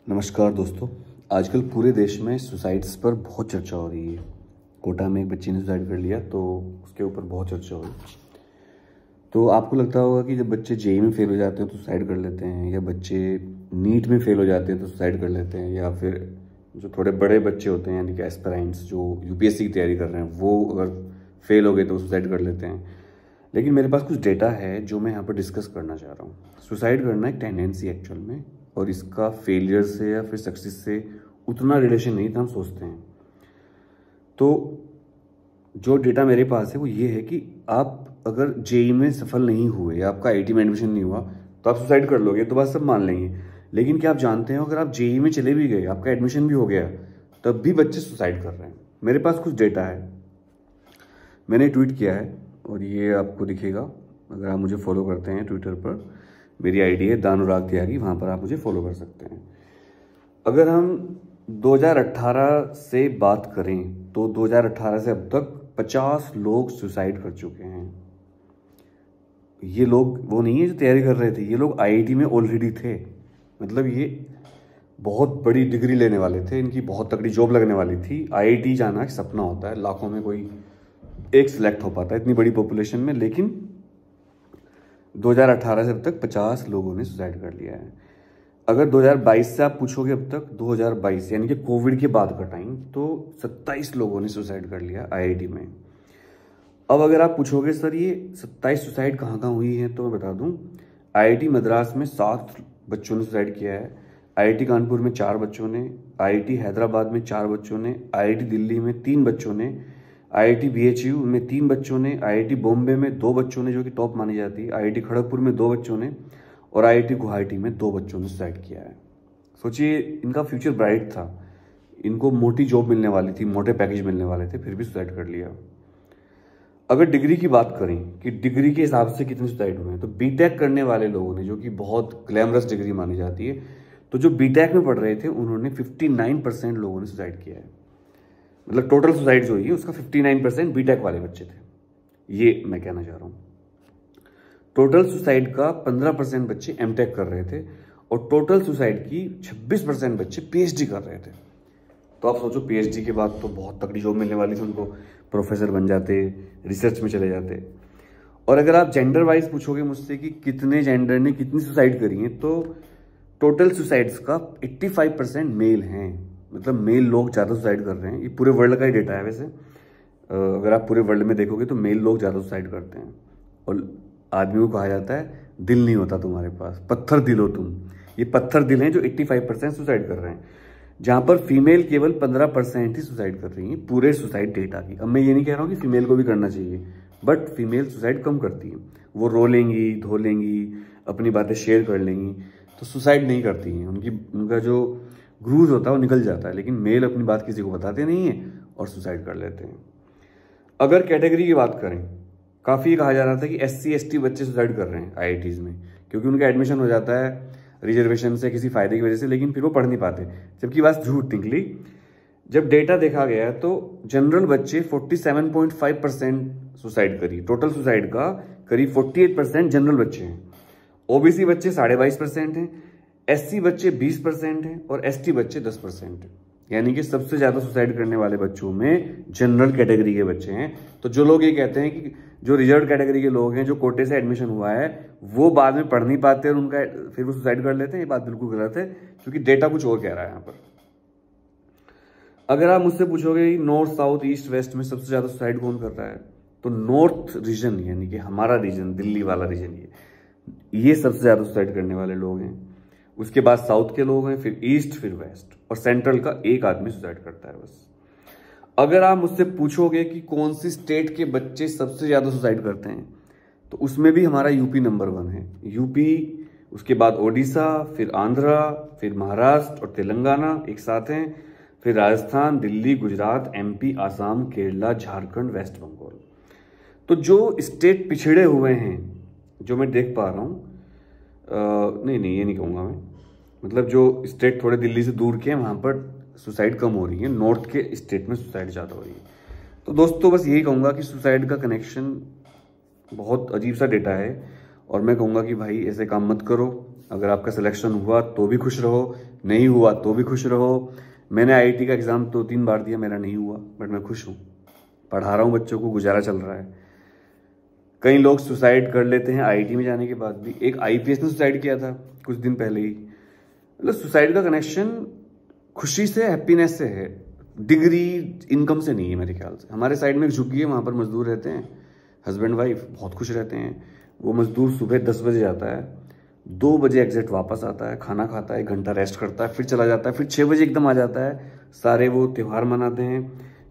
नमस्कार दोस्तों। आजकल पूरे देश में सुसाइड्स पर बहुत चर्चा हो रही है। कोटा में एक बच्ची ने सुसाइड कर लिया तो उसके ऊपर बहुत चर्चा हो रही है। तो आपको लगता होगा कि जब बच्चे जेईई में फेल हो जाते हैं तो सुसाइड कर लेते हैं, या बच्चे नीट में फेल हो जाते हैं तो सुसाइड कर लेते हैं, या फिर जो थोड़े बड़े बच्चे होते हैं यानी कि एस्पिरेंट्स जो यूपीएससी की तैयारी कर रहे हैं वो अगर फेल हो गए तो सुसाइड कर लेते हैं। लेकिन मेरे पास कुछ डेटा है जो मैं यहाँ पर डिस्कस करना चाह रहा हूँ। सुसाइड करना एक टेंडेंसी एक्चुअल में, और इसका फेलियर से या फिर सक्सेस से उतना रिलेशन नहीं था हम सोचते हैं। तो जो डेटा मेरे पास है वो ये है कि आप अगर जेईई में सफल नहीं हुए या आपका आईआईटी में एडमिशन नहीं हुआ तो आप सुसाइड कर लोगे, तो बात सब मान लेंगे। लेकिन क्या आप जानते हैं अगर आप जेईई में चले भी गए, आपका एडमिशन भी हो गया, तब भी बच्चे सुसाइड कर रहे हैं। मेरे पास कुछ डेटा है, मैंने ट्वीट किया है और ये आपको दिखेगा अगर आप मुझे फॉलो करते हैं ट्विटर पर। मेरी आईडी है दानुराग त्यागी, वहाँ पर आप मुझे फॉलो कर सकते हैं। अगर हम 2018 से बात करें तो 2018 से अब तक 50 लोग सुसाइड कर चुके हैं। ये लोग वो नहीं है जो तैयारी कर रहे थे, ये लोग आईआईटी में ऑलरेडी थे। मतलब ये बहुत बड़ी डिग्री लेने वाले थे, इनकी बहुत तगड़ी जॉब लगने वाली थी। आईआईटी जाना एक सपना होता है, लाखों में कोई एक सिलेक्ट हो पाता है इतनी बड़ी पॉपुलेशन में। लेकिन 2018 से अब तक 50 लोगों ने सुसाइड कर लिया है। अगर 2022 से आप पूछोगे अब तक, 2022 यानी कि कोविड के बाद का टाइम, तो 27 लोगों ने सुसाइड कर लिया आईआईटी में। अब अगर आप पूछोगे सर ये 27 सुसाइड कहाँ कहाँ हुई है, तो मैं बता दूं, आईआईटी मद्रास में 7 बच्चों ने सुसाइड किया है, आईआईटी कानपुर में 4 बच्चों ने, आईआईटी हैदराबाद में 4 बच्चों ने, आईआईटी दिल्ली में 3 बच्चों ने, आईआईटी बीएचयू में 3 बच्चों ने, आईआईटी बॉम्बे में 2 बच्चों ने जो कि टॉप मानी जाती है, आईआईटी खड़गपुर में 2 बच्चों ने, और आईआईटी गुवाहाटी में 2 बच्चों ने सुसाइड किया है। सोचिए इनका फ्यूचर ब्राइट था, इनको मोटी जॉब मिलने वाली थी, मोटे पैकेज मिलने वाले थे, फिर भी सुसाइड कर लिया। अगर डिग्री की बात करें कि डिग्री के हिसाब से कितने सुसाइड हुए हैं, तो बीटेक करने वाले लोगों ने, जो कि बहुत ग्लैमरस डिग्री मानी जाती है, तो जो बीटेक में पढ़ रहे थे उन्होंने 59% लोगों ने सुसाइड किया है। मतलब टोटल सुसाइड जो हुई है उसका 59% बीटेक वाले बच्चे थे, ये मैं कहना चाह रहा हूँ। टोटल सुसाइड का 15% बच्चे एमटेक कर रहे थे, और टोटल सुसाइड की 26% बच्चे पीएचडी कर रहे थे। तो आप सोचो पीएचडी के बाद तो बहुत तगड़ी जॉब मिलने वाली थी उनको, प्रोफेसर बन जाते, रिसर्च में चले जाते। और अगर आप जेंडर वाइज पूछोगे मुझसे कि कितने जेंडर ने कितनी सुसाइड करी है, तो टोटल सुसाइड्स का 85% मेल हैं। मतलब मेल लोग ज़्यादा सुसाइड कर रहे हैं। ये पूरे वर्ल्ड का ही डेटा है वैसे। अगर आप पूरे वर्ल्ड में देखोगे तो मेल लोग ज़्यादा सुसाइड करते हैं। और आदमी को कहा जाता है दिल नहीं होता तुम्हारे पास, पत्थर दिल हो तुम। ये पत्थर दिल हैं जो 85% सुसाइड कर रहे हैं, जहाँ पर फीमेल केवल 15% ही सुसाइड कर रही है पूरे सुसाइड डेटा की। अब मैं ये नहीं कह रहा हूँ कि फीमेल को भी करना चाहिए, बट फीमेल सुसाइड कम करती है। वो रो लेंगी, धो लेंगी, अपनी बातें शेयर कर लेंगी, तो सुसाइड नहीं करती हैं। उनका जो ग्रूज होता है वो निकल जाता है। लेकिन मेल अपनी बात किसी को बताते नहीं है और सुसाइड कर लेते हैं। अगर कैटेगरी की बात करें, काफ़ी कहा जा रहा था कि SC ST बच्चे सुसाइड कर रहे हैं आईआईटीज़ में, क्योंकि उनका एडमिशन हो जाता है रिजर्वेशन से किसी फायदे की वजह से, लेकिन फिर वो पढ़ नहीं पाते। जबकि बात झूठ निकली। जब डेटा देखा गया तो जनरल बच्चे 47.5% सुसाइड करी। टोटल सुसाइड का करीब 48% जनरल बच्चे हैं। ओबीसी बच्चे 22.5% हैं, SC बच्चे 20% हैं, और ST बच्चे 10% हैं। यानी कि सबसे ज्यादा सुसाइड करने वाले बच्चों में जनरल कैटेगरी के बच्चे हैं। तो जो लोग ये कहते हैं कि जो रिजर्व कैटेगरी के लोग हैं, जो कोटे से एडमिशन हुआ है, वो बाद में पढ़ नहीं पाते और उनका फिर वो सुसाइड कर लेते हैं, ये बात बिल्कुल गलत है, क्योंकि डेटा कुछ और कह रहा है यहाँ पर। अगर आप मुझसे पूछोगे नॉर्थ साउथ ईस्ट वेस्ट में सबसे ज्यादा सुसाइड कौन कर रहा है, तो नॉर्थ रीजन यानी कि हमारा रीजन, दिल्ली वाला रीजन, ये सबसे ज्यादा सुसाइड करने वाले लोग हैं। उसके बाद साउथ के लोग हैं, फिर ईस्ट, फिर वेस्ट, और सेंट्रल का एक आदमी सुसाइड करता है बस। अगर आप मुझसे पूछोगे कि कौन सी स्टेट के बच्चे सबसे ज्यादा सुसाइड करते हैं, तो उसमें भी हमारा यूपी नंबर 1 है। यूपी, उसके बाद ओडिशा, फिर आंध्रा, फिर महाराष्ट्र और तेलंगाना एक साथ हैं, फिर राजस्थान, दिल्ली, गुजरात, MP, आसाम, केरला, झारखंड, वेस्ट बंगाल। तो जो स्टेट पिछड़े हुए हैं, जो मैं देख पा रहा हूँ, नहीं ये नहीं कहूँगा मैं, मतलब जो स्टेट थोड़े दिल्ली से दूर के हैं वहाँ पर सुसाइड कम हो रही है, नॉर्थ के स्टेट में सुसाइड ज़्यादा हो रही है। तो दोस्तों बस यही कहूँगा कि सुसाइड का कनेक्शन बहुत अजीब सा डेटा है, और मैं कहूँगा कि भाई ऐसे काम मत करो। अगर आपका सिलेक्शन हुआ तो भी खुश रहो, नहीं हुआ तो भी खुश रहो। मैंने आईआईटी का एग्ज़ाम 2-3 बार दिया, मेरा नहीं हुआ, बट मैं खुश हूँ, पढ़ा रहा हूँ बच्चों को, गुजारा चल रहा है। कई लोग सुसाइड कर लेते हैं आईआईटी में जाने के बाद भी। एक आईपीएस ने सुसाइड किया था कुछ दिन पहले ही। मतलब सुसाइड का कनेक्शन खुशी से, हैप्पीनेस से है, डिग्री इनकम से नहीं है मेरे ख्याल से। हमारे साइड में एक झुग्गी है, वहाँ पर मजदूर रहते हैं, हस्बैंड वाइफ बहुत खुश रहते हैं। वो मजदूर सुबह 10 बजे जाता है, 2 बजे एग्जैक्ट वापस आता है, खाना खाता है, 1 घंटा रेस्ट करता है, फिर चला जाता है, फिर 6 बजे एकदम आ जाता है। सारे वो त्यौहार मनाते हैं।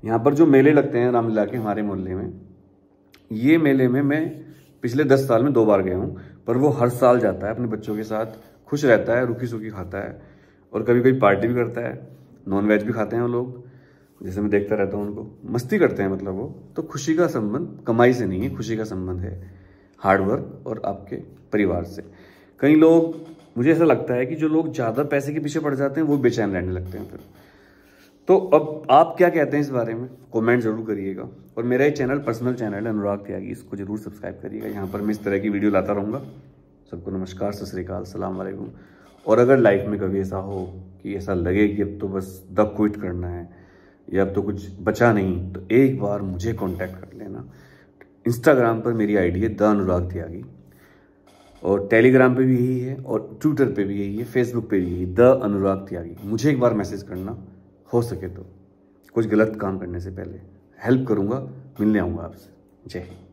यहाँ पर जो मेले लगते हैं रामलीला के हमारे मोहल्ले में, ये मेले में मैं पिछले 10 साल में 2 बार गया हूँ, पर वो हर साल जाता है अपने बच्चों के साथ, खुश रहता है, रुखी सुखी खाता है, और कभी कभी पार्टी भी करता है, नॉन वेज भी खाते हैं वो लोग, जैसे मैं देखता रहता हूँ उनको, मस्ती करते हैं। मतलब वो तो खुशी का संबंध कमाई से नहीं है, खुशी का संबंध है हार्डवर्क और आपके परिवार से। कई लोग, मुझे ऐसा लगता है कि जो लोग ज़्यादा पैसे के पीछे पड़ जाते हैं वो बेचैन रहने लगते हैं फिर। तो अब आप क्या कहते हैं इस बारे में, कमेंट जरूर करिएगा। और मेरा ये चैनल पर्सनल चैनल है अनुराग त्यागी, इसको जरूर सब्सक्राइब करिएगा। यहाँ पर मैं इस तरह की वीडियो लाता रहूँगा। सबको नमस्कार, सत श्री अकाल, सलाम वालेकुम। और अगर लाइफ में कभी ऐसा हो कि ऐसा लगे कि अब तो बस द क्विट करना है या अब तो कुछ बचा नहीं, तो एक बार मुझे कांटेक्ट कर लेना। इंस्टाग्राम पर मेरी आईडी है द अनुराग त्यागी, और टेलीग्राम पे भी यही है, और ट्विटर पे भी यही है, फेसबुक पे भी यही, द अनुराग त्यागी। मुझे एक बार मैसेज करना, हो सके तो कुछ गलत काम करने से पहले हेल्प करूंगा, मिलने आऊंगा आपसे। जय हिंद।